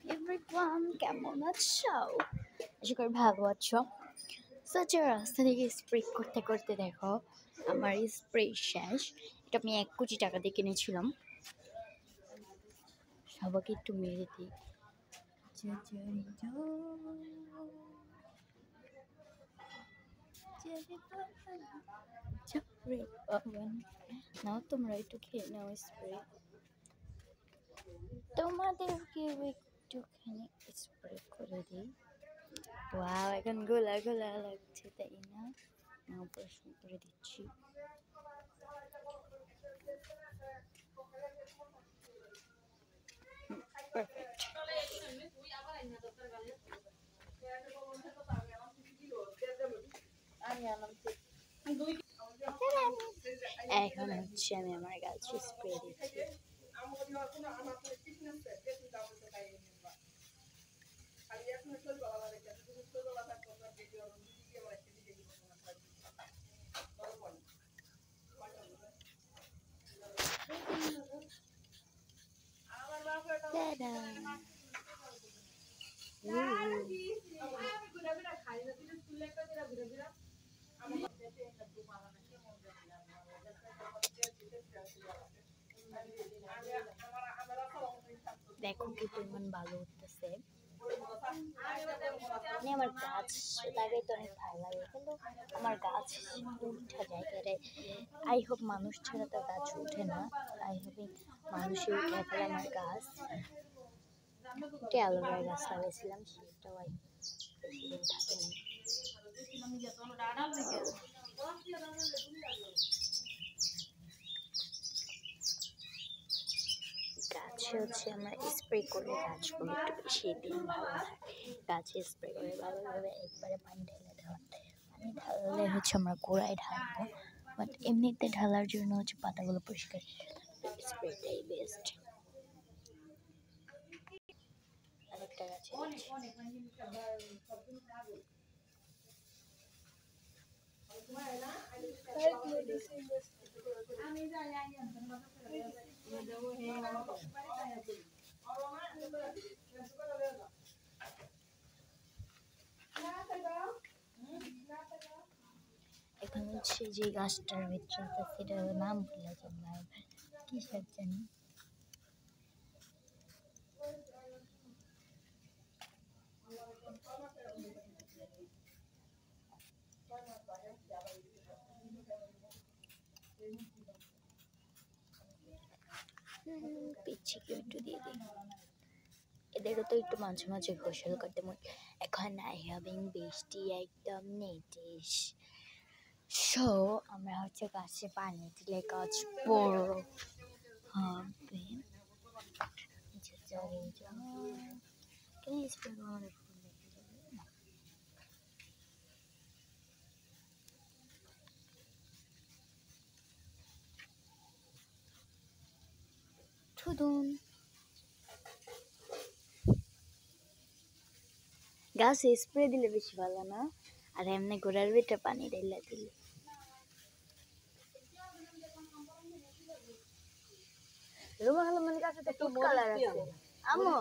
Everyone কেমন আছো? আশা করি ভালো আছো। সো রাস্তা থেকে স্প্রে করতে করতে দেখো আমার স্প্রে শেষ। এটা আমি 1 কোটি টাকা দিয়ে কিনেছিলাম। সবাইকে একটু মেরে দিই। নাও তোমরা একটু খেয়ে নাও স্প্রে। তোমাদেরকে একটুখানি স্প্রে করে দিই। ওয়াও, এখন গোলা গোলা লাগছে তাই না? প্রশ্ন করে দিচ্ছি। পারফেক্ট। এখন হচ্ছে আমি আমার গাছে স্প্রে দিচ্ছি। দেখো কি পরিমাণ ভালো উঠতেছে। আমার গাছ লাগাইতে অনেক ভালো লাগে, কিন্তু আমার গাছ উঠা জায়গায় আই হোপ মানুষ ছাড়া তো গাছ উঠে না। আই হোপ মানুষই উঠে ফেলে আমার গাছ। অ্যালোভেরা গাছ লাগাইছিলাম, সেটাও বেশি দিন থাকেনি। গাছে হচ্ছে আমরা স্প্রে করে গাছগুলো একটু বেশি দিন ভালো থাকে। গাছে স্প্রে করে ভালোভাবে একবারে পানি ঢেলে দেওয়া। পানি ঢাললে হচ্ছে আমরা গোড়ায় ঢালবো, বাট এমনিতে ঢালার জন্য হচ্ছে পাতাগুলো পরিষ্কার স্প্রেটাই বেস্ট। আরেকটা গাছে এখন হচ্ছে যে গাছটার ভিতরে সেটার নাম ভুলে যাই, কি শাক জানি। পিচ্ছিকে একটু দিয়ে দিই, এদেরও তো একটু মাঝে মাঝে গোসল করতে মন। এখন আই হ্যাভিং বৃষ্টি একদম নেটিস। সো আমরা হচ্ছে গাছে পানি দিলে গাছ বড় হবে। গাছে স্প্রে দিলে বেশি ভালো না, আর এমনি গোড়ার ভিতরে পানি ঢেলে দিলে। রুমা খালামণির কাছে তো ফুড কালার আছে। আমো